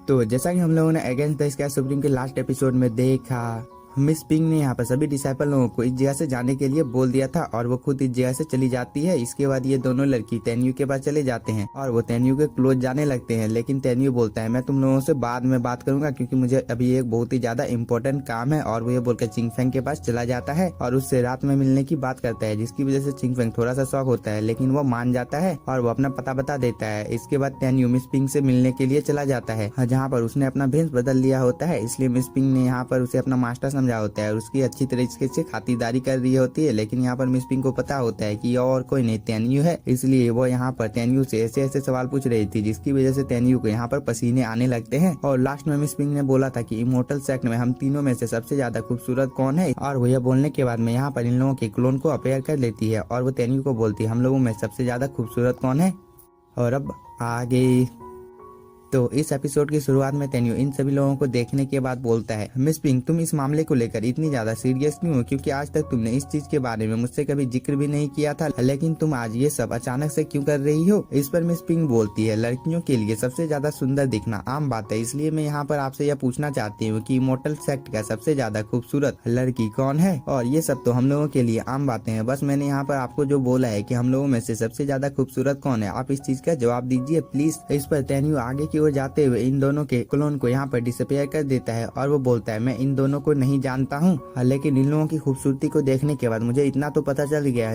तो जैसा कि हम लोगों ने अगेंस्ट द स्काई सुप्रीम के लास्ट एपिसोड में देखा, मिस पिंग ने यहाँ पर सभी डिसाइपल लोगों को इस जगह से जाने के लिए बोल दिया था और वो खुद इस जगह से चली जाती है। इसके बाद ये दोनों लड़की तेन्यू के पास चले जाते हैं और वो तेन्यू के क्लोज जाने लगते हैं, लेकिन तेन्यू बोलता है मैं तुम लोगों से बाद में बात करूंगा क्योंकि मुझे अभी एक बहुत ही ज्यादा इंपॉर्टेंट काम है। और वो ये बोलकर चिंगफेंग के पास चला जाता है और उससे रात में मिलने की बात करता है, जिसकी वजह से चिंगफेंग थोड़ा सा शॉक होता है, लेकिन वो मान जाता है और वो अपना पता बता देता है। इसके बाद तेन्यू मिस पिंग से मिलने के लिए चला जाता है, जहाँ पर उसने अपना भेष बदल लिया होता है। इसलिए मिस पिंग ने यहाँ पर उसे अपना मास्टर समझा होता है और उसकी अच्छी तरीके से खातिरदारी कर रही होती है। लेकिन यहाँ पर मिस पिंग को पता होता है कि ये और कोई नहीं तेन्यू है, इसलिए वो यहाँ पर तेन्यू से ऐसे ऐसे सवाल पूछ रही थी, जिसकी वजह से तेन्यू को यहाँ पर पसीने आने लगते हैं। और लास्ट में मिस पिंग ने बोला था कि इमोर्टल सेक्ट में हम तीनों में से सबसे ज्यादा खूबसूरत कौन है, और वो यह बोलने के बाद में यहाँ पर इन लोगों के क्लोन को अपेयर कर लेती है और वो तेन्यू को बोलती है हम लोगों में सबसे ज्यादा खूबसूरत कौन है। और अब आगे तो इस एपिसोड की शुरुआत में तेन्यू इन सभी लोगों को देखने के बाद बोलता है मिस पिंग तुम इस मामले को लेकर इतनी ज्यादा सीरियस क्यों हो, क्योंकि आज तक तुमने इस चीज के बारे में मुझसे कभी जिक्र भी नहीं किया था, लेकिन तुम आज ये सब अचानक से क्यों कर रही हो। इस पर मिस पिंग बोलती है लड़कियों के लिए सबसे ज्यादा सुंदर दिखना आम बात है, इसलिए मैं यहाँ पर आपसे यह पूछना चाहती हूँ कि इमोर्टल सेक्ट का सबसे ज्यादा खूबसूरत लड़की कौन है। और ये सब तो हम लोगों के लिए आम बातें हैं, बस मैंने यहाँ पर आपको जो बोला है कि हम लोगों में से सबसे ज्यादा खूबसूरत कौन है, आप इस चीज का जवाब दीजिए प्लीज। इस पर तेन्यू आगे की ओर जाते हुए इन दोनों के क्लोन को यहाँ पर डिसअपियर कर देता है और वो बोलता है मैं इन दोनों को नहीं जानता हूँ, लेकिन इन लोगों की खूबसूरती को देखने के बाद मुझे इतना तो पता चल गया है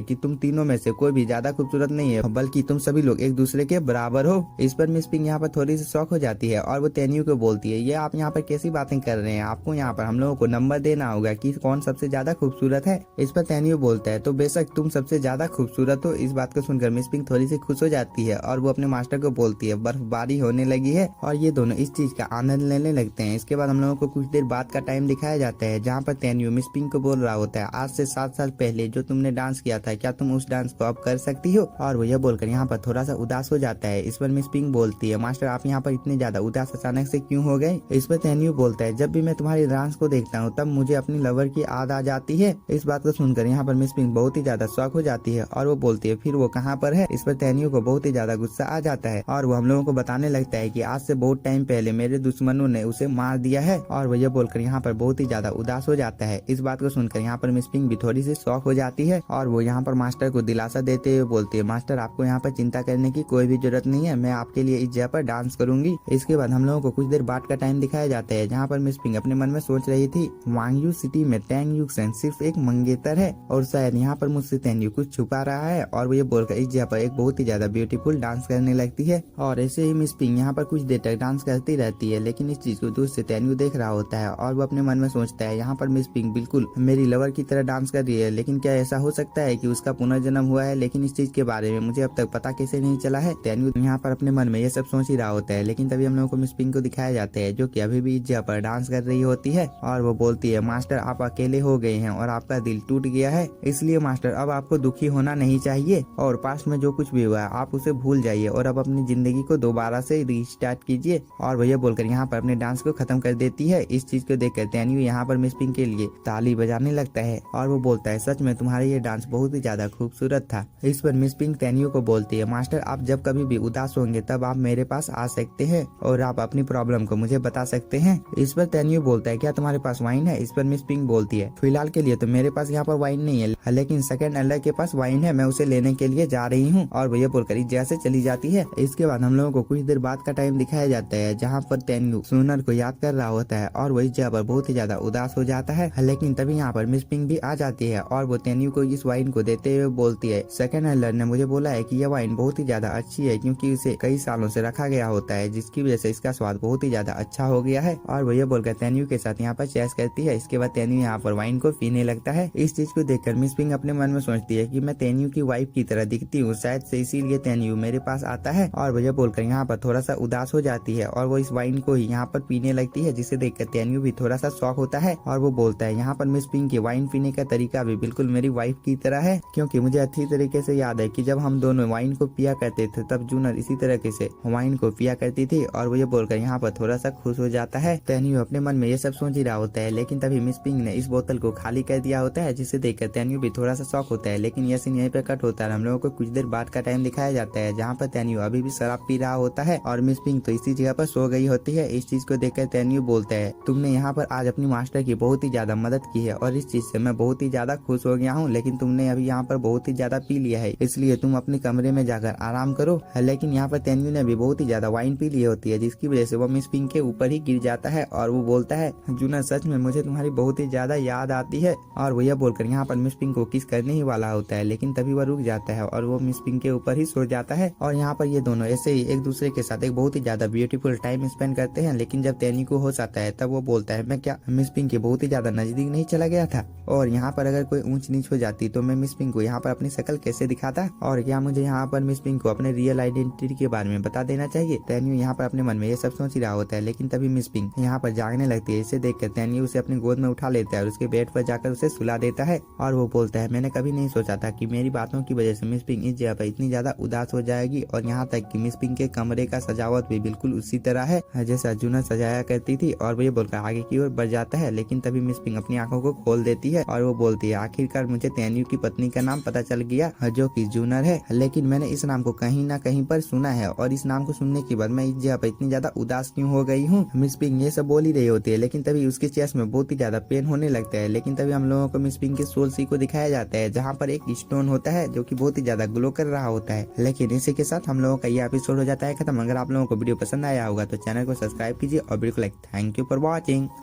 कि तुम तीनों में से कोई भी ज्यादा खूबसूरत नहीं है, बल्कि तुम सभी लोग एक दूसरे के बराबर हो। इस पर मिस पिंग यहाँ पर थोड़ी सी शॉक हो जाती है और वो तेन्यू को बोलती है ये आप यहाँ पर कैसी बातें कर रहे हैं, आपको यहाँ पर हम लोगों को नंबर देना होगा कि कौन सबसे ज्यादा खूबसूरत है। इस पर तेन्यू बोलता है तो बेशक तुम सबसे ज्यादा खूबसूरत हो। इस बात को सुनकर मिस पिंग थोड़ी सी खुश हो जाती है और वो अपने मास्टर को बोलती है बर्फबारी होने लगी है और ये दोनों इस चीज का आनंद लेने लगते हैं। इसके बाद हम लोगों को कुछ देर बाद का टाइम दिखाया जाता है, जहाँ पर तेन्यू मिस पिंग को बोल रहा होता है आज से 7 साल पहले जो तुमने डांस किया था क्या तुम उस डांस को अब कर सकती हो। और वो यह बोलकर यहाँ पर थोड़ा सा उदास हो जाता है। इस पर मिस पिंग बोलती है मास्टर आप यहाँ पर इतने ज्यादा उदास अचानक से क्यों हो गए। इस पर तेन्यू बोलता है जब भी मैं तुम्हारी डांस को देखता हूँ तब मुझे अपनी लवर की याद आ जाती है। इस बात को सुनकर यहाँ पर मिस पिंग बहुत ही ज्यादा शॉक हो जाती है और वो बोलती है फिर वो कहाँ पर है। इस पर तेन्यू को बहुत ही ज्यादा गुस्सा आ जाता है और वो हम लोगों को बताने लगता है कि आज से बहुत टाइम पहले मेरे दुश्मनों ने उसे मार दिया है। और वो ये बोलकर यहाँ पर बहुत ही ज्यादा उदास हो जाता है। इस बात को सुनकर यहाँ पर मिस पिंग भी थोड़ी सी शॉक हो जाती है और वो यहाँ पर मास्टर को दिलासा देते हुए बोलती है मास्टर आपको यहाँ पर चिंता करने की कोई भी जरूरत नहीं है, मैं आपके लिए इस जगह पर डांस करूंगी। इसके बाद हम लोगों को कुछ देर बाद का टाइम दिखाया जाता है, जहाँ पर मिस पिंग अपने मन में सोच रही थी वांगयू सिटी में टैंग युक्सेन सिर्फ एक मंगेतर है और शायद यहाँ पर मुझसे तेन्यू कुछ छुपा रहा है। और वो ये बोलकर इस जगह पर एक बहुत ही ज्यादा ब्यूटीफुल डांस करने लगती है और ऐसे ही मिस पिंग यहाँ पर कुछ देर तक डांस करती रहती है, लेकिन इस चीज को दूर से तेन्यू देख रहा होता है और वो अपने मन में सोचता है यहाँ पर मिस पिंग बिल्कुल मेरी लवर की तरह डांस कर रही है, लेकिन क्या ऐसा हो सकता है कि उसका पुनर्जन्म हुआ है, लेकिन इस चीज के बारे में मुझे अब तक पता कैसे नहीं चला है। तेन्यू यहाँ पर अपने मन में ये सब सोच ही रहा होता है, लेकिन तभी हम लोगों को मिस पिंग को दिखाया जाता है जो कि अभी भी इस जगह पर डांस कर रही होती है और वो बोलती है मास्टर आप अकेले हो गए हैं और आपका दिल टूट गया है, इसलिए मास्टर अब आपको दुखी होना नहीं चाहिए और पास्ट में जो कुछ भी हुआ है आप उसे भूल जाइए और अब अपनी जिंदगी को दोबारा से रीस्टार्ट कीजिए। और वो ये बोलकर यहाँ पर अपने डांस को खत्म कर देती है। इस चीज को देखकर तेन्यू यहाँ पर मिस पिंग के लिए ताली बजाने लगता है और वो बोलता है सच में तुम्हारा ये डांस बहुत ही ज्यादा खूबसूरत था। इस पर मिस पिंग तेन्यू को बोलती है मास्टर आप जब कभी भी उदास होंगे तब आप मेरे पास आ सकते हैं और आप अपनी प्रॉब्लम को मुझे बता सकते हैं। इस पर तेन्यू बोलता है क्या तुम्हारे पास वाइन है। इस पर मिस पिंग बोलती है फिलहाल के लिए तो मेरे पास यहाँ पर वाइन नहीं है, लेकिन सेकंड एल्डर के पास वाइन है, मैं उसे लेने के लिए जा रही हूँ। और वो ये बोलकर इस जगह से चली जाती है। इसके बाद हम लोगों को कुछ देर बाद का टाइम दिखाया जाता है, जहाँ पर तेन्यू सुनर को याद कर रहा होता है और वो इस जगह पर बहुत ही ज्यादा उदास हो जाता है, लेकिन तभी यहाँ पर मिस पिंग भी आ जाती है और वो तेन्यू को इस वाइन को देते हुए बोलती है सेकंड एल्डर ने मुझे बोला है कि यह वाइन बहुत ही ज्यादा अच्छी है क्योंकि इसे कई सालों से रखा गया होता है, जिसकी वजह से इसका स्वाद बहुत ही ज्यादा अच्छा हो गया है। और वो ये बोलकर तेन्यू के साथ यहाँ पर चेस करती है। इसके बाद तेन्यू यहाँ पर वाइन को पीने लगता है। इस चीज को देखकर मिस पिंग अपने मन में सोचती है कि मैं तेन्यू की वाइफ की तरह दिखती हूँ, शायद से इसीलिए तेन्यू मेरे पास आता है। और वो ये बोलकर यहाँ पर थोड़ा सा उदास हो जाती है और वो इस वाइन को ही यहाँ पर पीने लगती है, जिसे देखकर तेन्यू भी थोड़ा सा शॉक होता है और वो बोलता है यहाँ पर मिस पिंग की वाइन पीने का तरीका भी बिल्कुल मेरी वाइफ की तरह है, क्योंकि मुझे अच्छी तरीके से याद है कि जब हम दोनों वाइन को पिया करते थे तब जूनर इसी तरीके से वाइन को पिया करती थी। और वो ये बोलकर यहाँ पर थोड़ा सा खुश हो जाता है। तेन्यू अपने मन में ये सब सोच ही रहा होता है, लेकिन तभी मिस पिंग ने इस बोतल को खाली कर दिया होता है, जिसे देखकर तेन्यू भी थोड़ा सा शॉक होता है। लेकिन यह सीन यहीं पर कट होता है। हम लोगों को कुछ देर बाद रात का टाइम दिखाया जाता है जहाँ पर तेन्यू अभी भी शराब पी रहा होता है और मिस पिंक तो इसी जगह पर सो गई होती है। इस चीज को देखकर तेन्यू बोलता है, तुमने यहाँ पर आज अपनी मास्टर की बहुत ही ज्यादा मदद की है और इस चीज से मैं बहुत ही ज्यादा खुश हो गया हूँ, लेकिन तुमने अभी यहाँ पर बहुत ही ज्यादा पी लिया है, इसलिए तुम अपने कमरे में जाकर आराम करो। लेकिन यहाँ पर तेन्यू ने भी बहुत ही ज्यादा वाइन पी ली होती है, जिसकी वजह से वो मिस पिंक के ऊपर ही गिर जाता है और वो बोलता है, जूनर सच में मुझे तुम्हारी बहुत ही ज्यादा याद आती है। और वो यह बोलकर यहाँ पर मिस पिंक को किस करने ही वाला होता है, लेकिन तभी वह रुक जाता है और वो मिस पिंक के ऊपर ही सो जाता है। और यहाँ पर ये दोनों ऐसे ही एक दूसरे के साथ एक बहुत ही ज्यादा ब्यूटीफुल टाइम स्पेंड करते हैं। लेकिन जब तेन्यू को होश आता है तब वो बोलता है, मैं क्या मिस पिंक के बहुत ही ज्यादा नजदीक नहीं चला गया था, और यहाँ पर अगर कोई ऊंच नीच हो जाती तो मैं मिस पिंक को यहाँ पर अपनी शक्ल कैसे दिखाता, और क्या मुझे यहाँ पर मिस पिंक को अपने रियल आइडेंटिटी के बारे में बता देना चाहिए। तेन्यू यहाँ पर अपने मन में ये सब सोच ही रहा होता है, लेकिन तभी मिस पिंक यहाँ पर जागने लगती है। इसे देखकर तेन्यू उसे अपनी गोद में उठा लेता है और उसके बेड पर जाकर उसे सुला देता है और वो बोलता है, मैंने कभी नहीं सोचा था कि मेरी बातों की वजह से मिस पिंक इस जगह पर इतनी ज्यादा उदास हो जाएगी, और यहाँ तक कि मिस पिंक के कमरे का सजावट भी बिल्कुल उसी तरह है जैसा जूनर सजाया करती थी। और वो ये बोलकर आगे की ओर बढ़ जाता है, लेकिन तभी मिस पिंक अपनी आंखों को खोल देती है और वो बोलती है, आखिरकार मुझे तेन्यू की पत्नी का नाम पता चल गया जो कि जूनर है, लेकिन मैंने इस नाम को कहीं ना कहीं पर सुना है और इस नाम को सुनने के बाद मैं इस जगह पर इतनी ज्यादा उदास क्यों हो गई हूँ। मिस पिंक ये सब बोल ही रही होती है, लेकिन तभी उसके चेस्ट में बहुत ही ज्यादा पेन होने लगता है। लेकिन तभी हम लोगों को मिस पिंक के सोल सी को दिखाया जाता है जहाँ पर एक स्टोन होता है जो कि बहुत ही ज्यादा ग्लो कर रहा होता है। लेकिन इसी के साथ हम लोगों का ये एपिसोड हो जाता है खत्म। अगर आप लोगों को वीडियो पसंद आया होगा तो चैनल को सब्सक्राइब कीजिए और वीडियो को like. Thank you for watching.